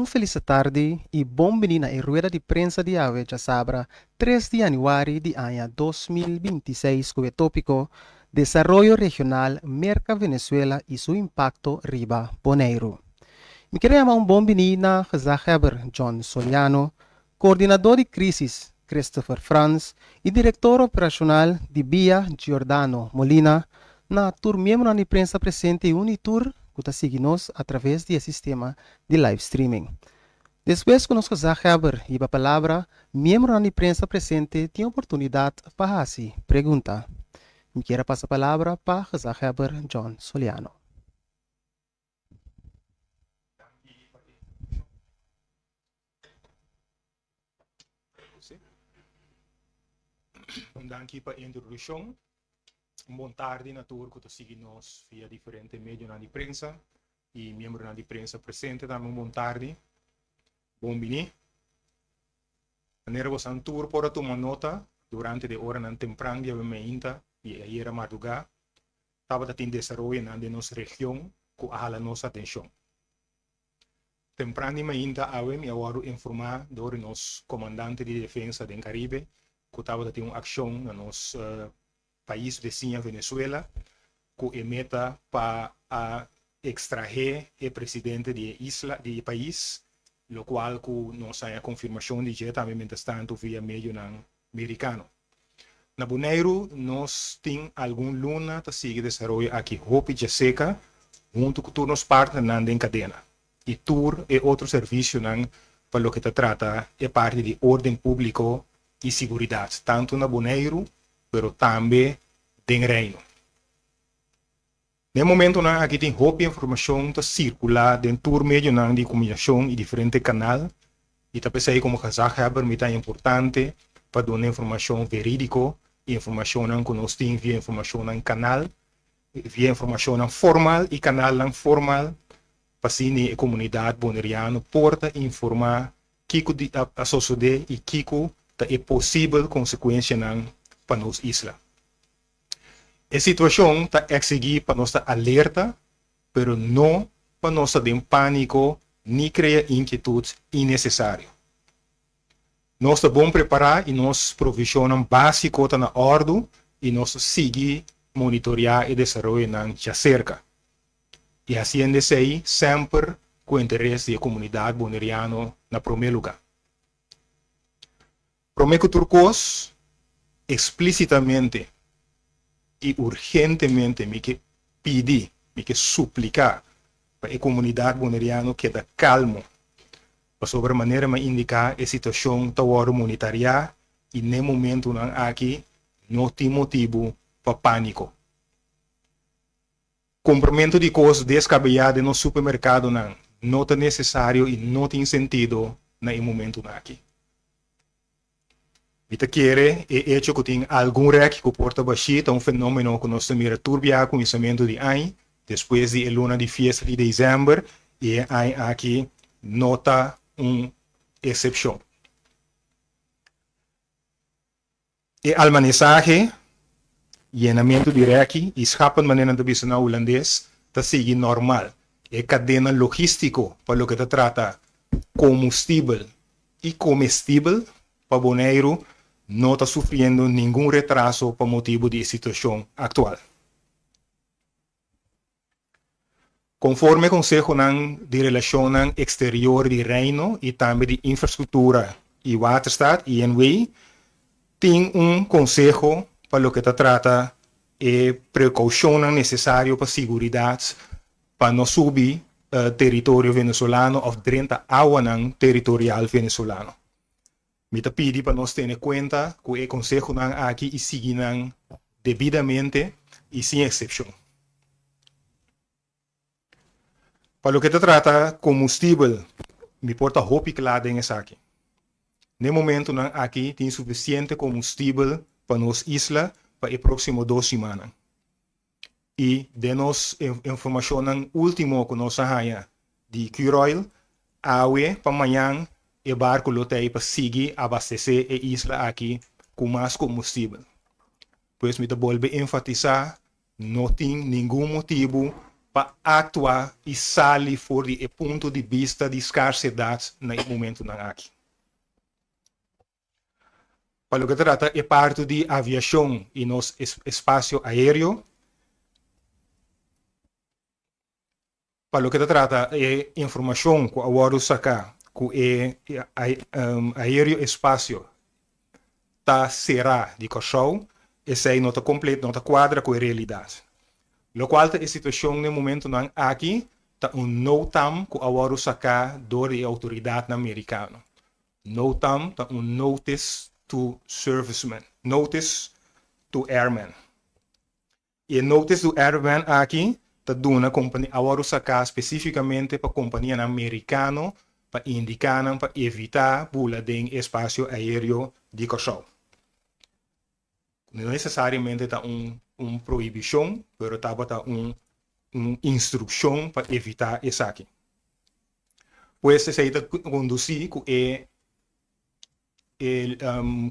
Feliz tarde e bem-vindo à rueda de prensa de Ave Sabra 3 de januário de ano 2026 com o tópico Desarrollo Regional Merca Venezuela e seu impacto riba Boneiro. Me queria chamar bem-vindo na Zaheber John Soliano, coordenador de crises Christopher Franz e diretor operacional de Bia Giordano Molina, na turma de prensa presente Unitur que está seguindo-nos através do sistema de live streaming. Depois que nós Zaheber e a palavra, membro da prensa presente tem oportunidade para fazer pergunta. Me quero passar a palavra para Zaheber John Soliano. Dank para a introdução. Boa tarde na tour que está seguindo-nos via diferentes meios de prensa e membros de prensa presente também. Boa tarde. Bom dia. Nós vamos tour para tomar nota durante a hora não temprana de amanhã e a era madrugada. Estava a ter desenvolvimento na nossa região que a nossa atenção. Temprano de manhã, eu vou informar do nosso comandante de defesa do Caribe que estava a ter uma ação no nosso país vizinho Venezuela, que meta para extrair o presidente de isla de país, lo qual que nós tem a confirmação de que também tanto via meio americano. Na Boneiro, nós temos algum luna que sigue desenvolvendo aqui Hope Jessica, junto com todos os partners na cadena. E tour é outro serviço para o que trata é parte de ordem público e segurança, tanto na Boneiro, pero também tem reino. No momento, aqui tem roupa informação que circula dentro do meio de comunicação e diferentes canais. E também sei como Zaheber é importante para dar informação verídica, informação que nós temos via informação no canal, via informação formal e canal não formal, para assim a comunidade boneriana porta informar que a sociedade e que é possível consequência para nossa isla. A situação está exigir para nós alerta, mas não para nós ter pânico nem criar inquietudes innecessárias. Nós estamos preparados e nós provisionamos básico na ordem e nós seguimos monitorear e desenvolver já cerca. E assim é sempre com o interesse da comunidade boneriana na primeiro lugar. Prometo turcos explicitamente e urgentemente me que pedir, me que suplicar para a comunidade boneriana que da calmo, para sobre a maneira de indicar a situação da hora monetariar e no momento aqui não tem motivo para pânico. Comprimento de coisas descabelladas no supermercado não é necessário e não tem sentido no momento aqui. Vita quer é hecho que tem algum rec que porta baixita, um fenômeno que nós temos turbiar conhecimento de ano, depois de luna de festa de dezembro, e aqui nota uma exceção. E a mensagem, llenamento de rec, escapa de maneira tradicional holandês, está seguindo normal. É cadena logístico para o que se trata combustível e comestível para Boneiro, não está sofrendo nenhum retraso por motivo da situação atual. Conforme o Conselho de Relação Exterior de Reino e também de Infraestrutura e Waterstaat, INW, tem conselho para o que se trata de precaução necessária para a segurança para não subir território venezuelano ou dentro da água territorial venezuelano. Me pedi para nós ter em conta que o Conselho aqui e seguir devidamente e sem exceção. Para o que se trata combustível, me porta roupa clara em essa aqui. No momento aqui tem suficiente combustível para nossa isla para as próximas 2 semanas. E de nós informação última que nós temos de crude oil, água para amanhã e barco lotei para seguir abastecer a isla aqui com mais combustível. Pois me volto a enfatizar, não tem nenhum motivo para atuar e sair por o ponto de vista de escassidade no momento na aqui. Para o que trata é parte de aviação e nosso espaço aéreo. Para o que trata é informação que agora sacar que é aéreo espaço tá será de cachorro, esse aí não está completo, não está quadra com a realidade. Lo qual é a situação no momento não aqui, tá notam que agora sacar do a autoridade americana. Notam tá notice to servicemen, notice to airmen. E notice to airmen aqui tá dando companhia agora sacar especificamente para companhia americana para indicar para evitar bula de espaço aéreo de cachorro. Não necessariamente está proibição, mas está uma instrução para evitar isso aqui. Pois se está conduzir com a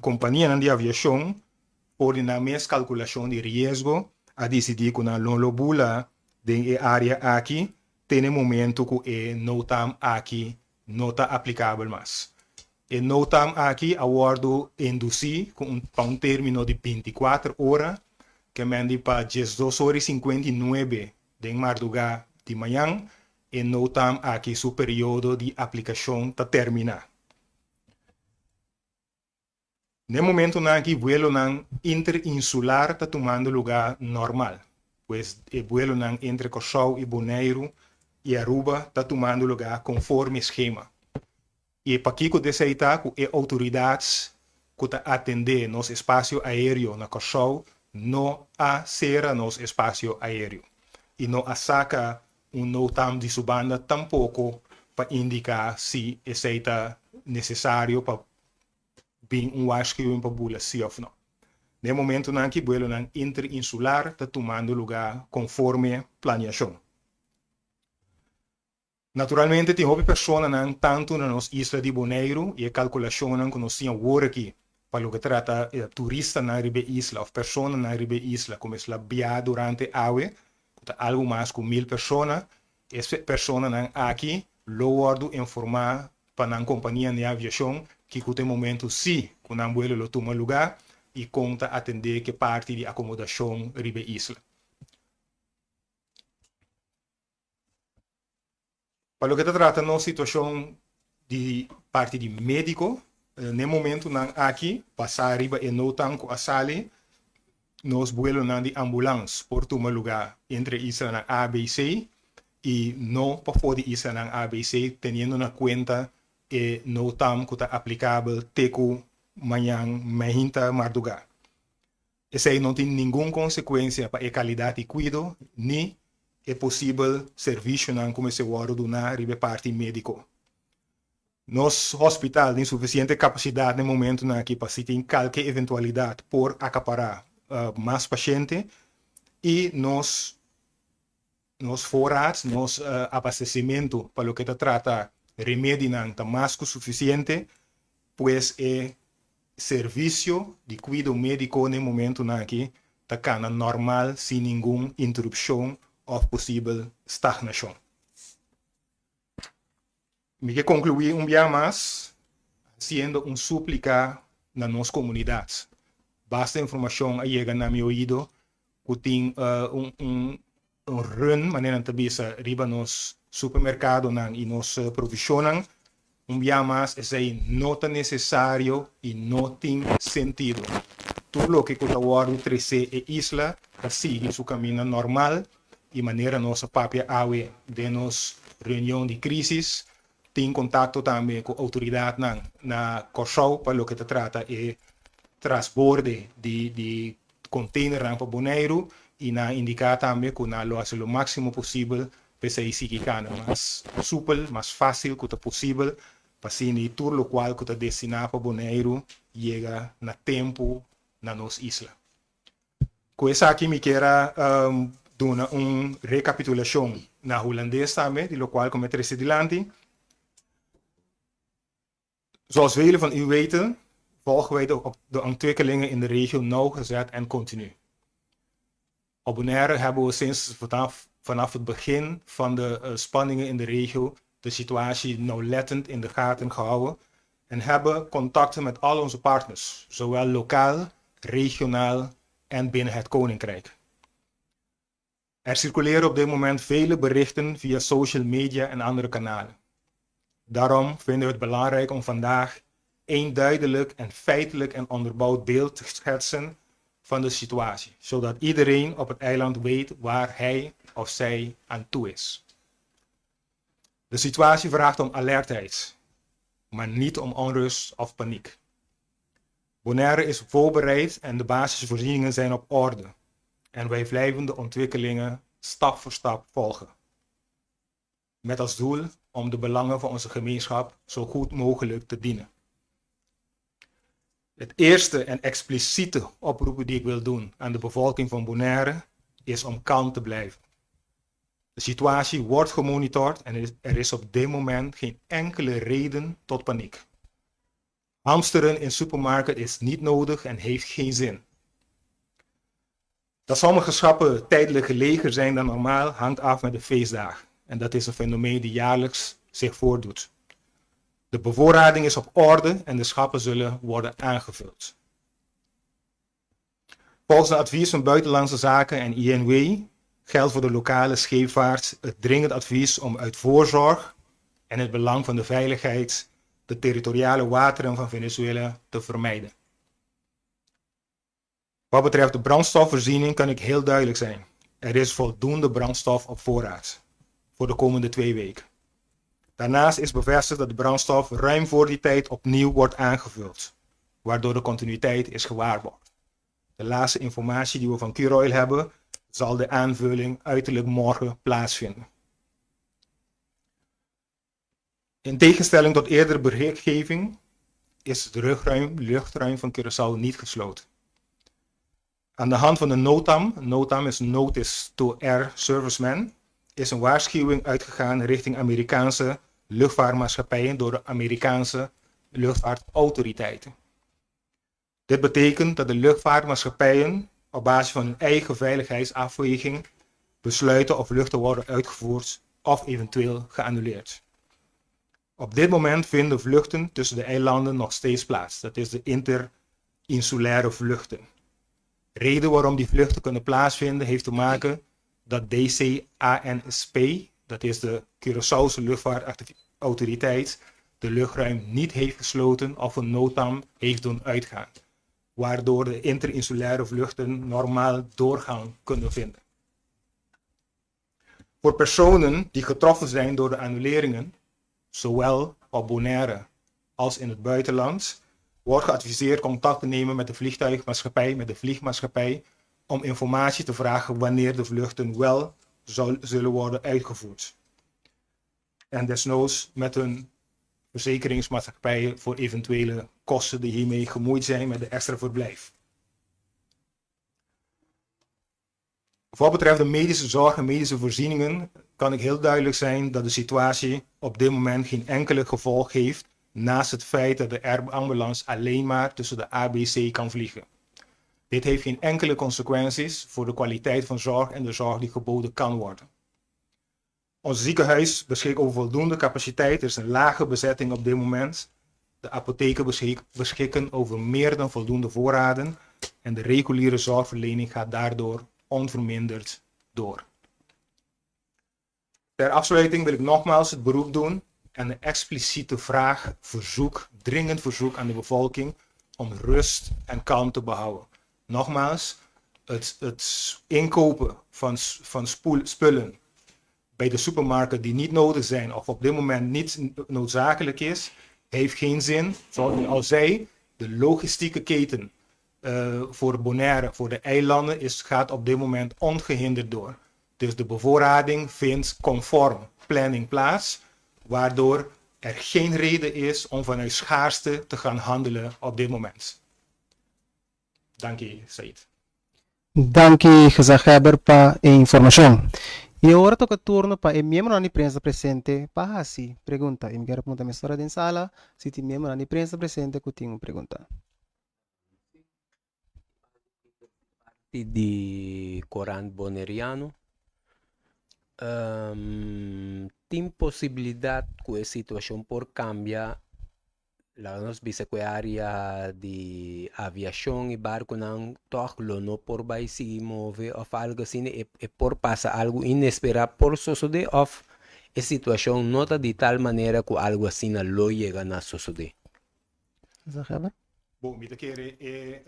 companhia de aviação, por na mesma calculação de risco, a decidir que na lobula de área aqui, tem um momento que não está aqui, não está aplicável mais. E não estamos aqui a guardo induzir para um término de 24 horas, que mende para 12 horas e 59 de madrugada de manhã, e não estamos aqui o período de aplicação para terminar. No momento que o vuelo interinsular está tomando lugar normal, pois o vuelo entre Cachau e Bonaire e Aruba está tomando lugar conforme esquema. E para que deseita que autoridades que atender nosso espaço aéreo na Cachau não a será nosso espaço aéreo. E não a saca notam de sua banda tampouco para indicar se é necessário para vir rescue para bula sim ou não. No momento que o vuelo interinsular está tomando lugar conforme planeação. Naturalmente, tem muitas pessoas tanto na nossa isla de Bonaire e a calculação que nós temos agora aqui para o que trata turista na riba isla ou pessoas na riba isla como es la via durante awe, algo mais que 1000 pessoas, essas pessoas aqui logo informar para a companhia de aviação que no momento sim, que o vuelo lo toma lugar e conta atender que parte de acomodação riba isla. Para o que trata de situação de parte de médico, no momento aqui, passar arriba e não tanto a sala, nós vuelos de ambulância por tomar lugar entre isla na ABC e não para fora de isla na ABC, tendo na conta e não tanto que está aplicável teco manhã, mehinta, madrugada. Esse aí não tem nenhuma consequência para a qualidade de cuidado, nem é possível serviço como se guarda na riba parte médico. Nosso hospital tem suficiente capacidade no momento que para se tem qualquer eventualidade por acaparar mais paciente e nos forados, nosso abastecimento para o que trata remédio não está mais que suficiente, pois é serviço de cuidado médico no momento que está normal sem nenhuma interrupção ou possível estagnação. Me que concluir dia mais, sendo súplica na nossa comunidade. Basta informação a chegar na meu ouvido, que tem run, maneira de bisa, riba nos supermercado e nos provisionan, dia mais é não é necessário e não tem sentido. Tudo o que o Tawaro 13 é isla, sigue seu caminho normal, e maneira nossa própria AWE de nos reunião de crise, tem contato também com a autoridade na Cachau, para o que se trata é transborde de container para Bonaire e na indicar também que lo hace o máximo possível para se seguir mais súpel, mais fácil que possível, para assim tudo o qual que está destinado para Bonaire chega na tempo na nossa isla. Com isso aqui me quero dar uma recapitulação na holandês também, de lo qual como é adelante. Zoals velen van u weten, volgen wij de ontwikkelingen in de regio nauwgezet en continu. Op Bonaire hebben we sinds vanaf het begin van de spanningen in de regio de situatie nauwlettend in de gaten gehouden en hebben contacten met al onze partners, zowel lokaal, regionaal en binnen het Koninkrijk. Er circuleren op dit moment vele berichten via social media en andere kanalen. Daarom vinden we het belangrijk om vandaag een duidelijk en feitelijk en onderbouwd beeld te schetsen van de situatie, zodat iedereen op het eiland weet waar hij of zij aan toe is. De situatie vraagt om alertheid, maar niet om onrust of paniek. Bonaire is voorbereid en de basisvoorzieningen zijn op orde. En wij blijven de ontwikkelingen stap voor stap volgen. Met als doel om de belangen van onze gemeenschap zo goed mogelijk te dienen. Het eerste en expliciete oproep die ik wil doen aan de bevolking van Bonaire is om kalm te blijven. De situatie wordt gemonitord en er is op dit moment geen enkele reden tot paniek. Hamsteren in supermarkten is niet nodig en heeft geen zin. Dat sommige schappen tijdelijk gelegen zijn dan normaal hangt af met de feestdagen. En dat is een fenomeen die jaarlijks zich voordoet. De bevoorrading is op orde en de schappen zullen worden aangevuld. Volgens het advies van Buitenlandse Zaken en INW geldt voor de lokale scheepvaart het dringend advies om uit voorzorg en het belang van de veiligheid de territoriale wateren van Venezuela te vermijden. Wat betreft de brandstofvoorziening kan ik heel duidelijk zijn. Er is voldoende brandstof op voorraad voor de komende 2 weken. Daarnaast is bevestigd dat de brandstof ruim voor die tijd opnieuw wordt aangevuld, waardoor de continuïteit is gewaarborgd. De laatste informatie die we van Q-Oil hebben, zal de aanvulling uiterlijk morgen plaatsvinden. In tegenstelling tot eerdere berichtgeving is het luchtruim van Curaçao niet gesloten. Aan de hand van de NOTAM is Notice to Air Servicemen, is een waarschuwing uitgegaan richting Amerikaanse luchtvaartmaatschappijen door de Amerikaanse luchtvaartautoriteiten. Dit betekent dat de luchtvaartmaatschappijen op basis van hun eigen veiligheidsafweging besluiten of vluchten worden uitgevoerd of eventueel geannuleerd. Op dit moment vinden vluchten tussen de eilanden nog steeds plaats. Dat is de interinsulaire vluchten. Reden waarom die vluchten kunnen plaatsvinden heeft te maken dat DCANSP, dat is de Curaçaose luchtvaartautoriteit, de luchtruim niet heeft gesloten of een NOTAM heeft doen uitgaan, waardoor de interinsulaire vluchten normaal doorgang kunnen vinden. Voor personen die getroffen zijn door de annuleringen, zowel op Bonaire als in het buitenland, wordt geadviseerd contact te nemen met de vliegmaatschappij, om informatie te vragen wanneer de vluchten wel zullen worden uitgevoerd. En desnoods met hun verzekeringsmaatschappijen voor eventuele kosten die hiermee gemoeid zijn met de extra verblijf. Wat betreft de medische zorg en medische voorzieningen kan ik heel duidelijk zijn dat de situatie op dit moment geen enkele gevolg heeft, naast het feit dat de airambulance alleen maar tussen de ABC kan vliegen. Dit heeft geen enkele consequenties voor de kwaliteit van zorg en de zorg die geboden kan worden. Ons ziekenhuis beschikt over voldoende capaciteit, er is een lage bezetting op dit moment. De apotheken beschikken over meer dan voldoende voorraden en de reguliere zorgverlening gaat daardoor onverminderd door. Ter afsluiting wil ik nogmaals het beroep doen en een expliciete dringend verzoek aan de bevolking om rust en kalmte te behouden. Nogmaals, het inkopen van spullen bij de supermarkten die niet nodig zijn of op dit moment niet noodzakelijk is, heeft geen zin. Zoals ik al zei, de logistieke keten voor Bonaire, voor de eilanden, gaat op dit moment ongehinderd door. Dus de bevoorrading vindt conform planning plaats, waardoor er geen reden is om vanuit schaarste te gaan handelen op dit moment. Dank je, Said. Dank je, gezaghebber, para a informação. E agora toca turno para o membro da imprensa presente, para Hassi. Pergunta, eu quero perguntar a história da sala, se tem membro da imprensa presente que tem uma pergunta. di Coran Boneriano. Tem possibilidade que a situação por cambiar lá nós bisa que área de aviação e barco não toca não por vai se mover ou algo assim e por passar algo inesperado por suceder ou a situação nota de tal maneira que algo assim não chega a suceder. Bom, me querer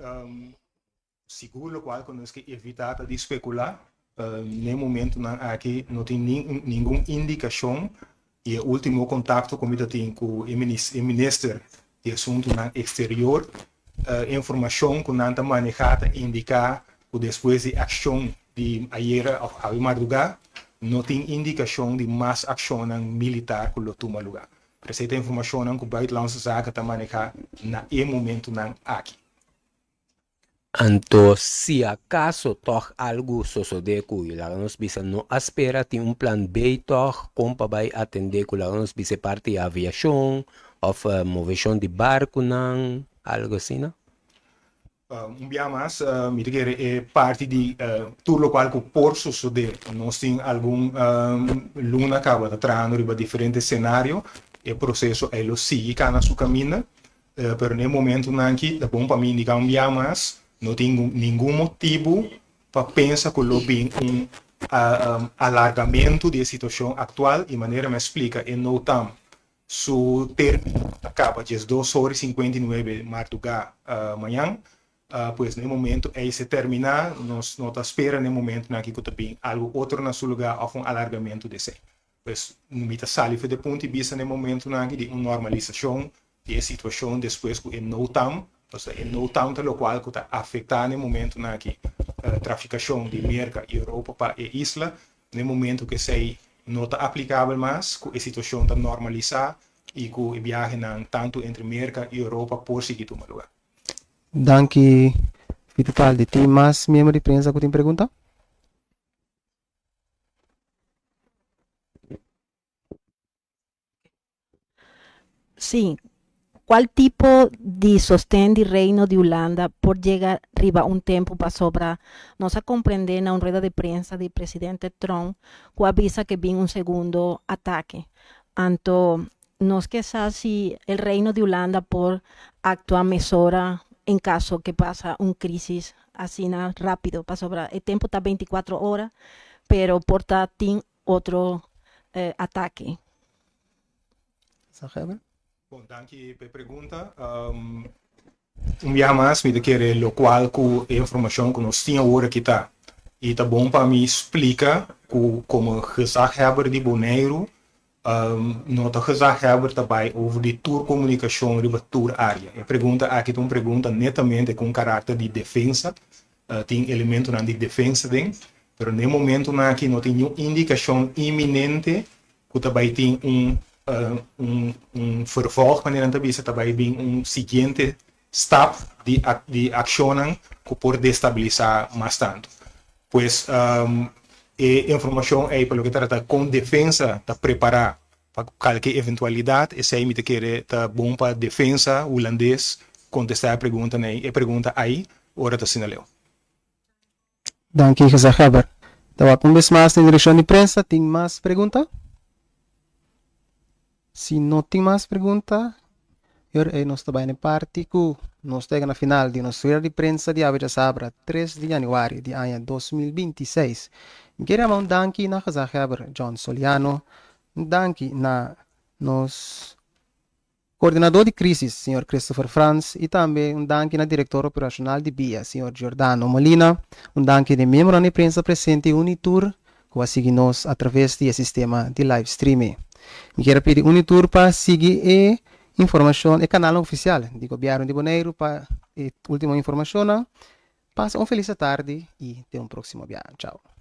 seguro qual que nós que evitar de especular. No momento aqui não tem nenhuma indicação e o último contato que eu tenho com o ministro de assunto exterior, informação que não está manejada indicar que depois de ação de ayer a madrugada não tem indicação de mais ação militar que toma lugar. Essa informação que o buitenlandse zaken está manejada no momento aqui. Então, se acaso toch algo suceder com ele, nós bisa não espera tem plan B toch como vai atender com nós bisa parte de aviação ou movição de barco não, algo assim, não? Dia mais, me dizer é parte de tudo o qual que por suceder. Nós temos algum luna acaba de trano riba diferente cenário, o processo é lo sigue na sua caminho, pero no momento aqui, é bom para mim indicar dia mais. Não tenho nenhum motivo para pensar que houve alargamento da situação atual e maneira me explica e não tam su término acaba às 2h59 madrugada amanhã pois no momento aí se terminar nós não espera no momento na que também algo outro na seu lugar ou alargamento de ser pois no mita sali de ponto de vista no momento na que de normalização da situação depois que não tam no tanto lo qual que está afetando no momento na que traficação de merca Europa para a isla no momento que sei não está aplicável mais que a situação está normalizada e que o viagem tanto entre merca e Europa por seguir tomar lugar. Danke, Fittipaldi. Tem mais membro de prensa que tem pergunta? Sim. Qual tipo de sostén de Reino de Holanda por llegar arriba un tempo para sobra nos a compreender na rueda de prensa do presidente Trump que avisa que viene un segundo ataque. Anto, nos que sabe si el Reino de Holanda por actuar mesora en caso que pasa un crisis así rápido para sobra. El tiempo está 24 horas, pero por tin otro ataque. Bom, danke pela pergunta. Dia mais, me querer lo qual com a informação que nós tínhamos agora que está. E tá bom para me explicar como gezagheber de Bonaire, nota gezagheber também over de tour comunicação de tour área. A pergunta aqui é uma pergunta netamente com caráter de defesa, tem elemento de defesa dentro, mas no momento aqui não tem nenhuma indicação iminente que também tem vervolg wanneer het is daarbij bem seguinte stap de ação que pode destabilizar mais tanto. Pois a informação é pelo que trata com defesa tá preparar para qualquer eventualidade, esse aí me quer tá bom para defesa holandês contestar a pergunta aí, ora tá sinaleu. Danke, Gezagheber. Então, uma vez mais na direção de prensa, tem mais pergunta? Se não tem mais pergunta, nós também na parte que nós chegamos na final de nossa rueda de prensa de Aveja Sabra, 3 de janeiro de ano 2026. Queremos um danke na Gezagheber John Soliano, um danke na nos coordenador de crise, Sr. Christopher Franz, e também um danke na diretor operacional de BIA, Sr. Giordano Molina, um danke de membro da prensa presente Unitur, que vai seguir nós através do sistema de live streaming. Quero pedir Unitur para seguir a informação e canal oficial do governo de Bonaire para a última informação. Passa uma feliz tarde e até um próximo viagem. Tchau.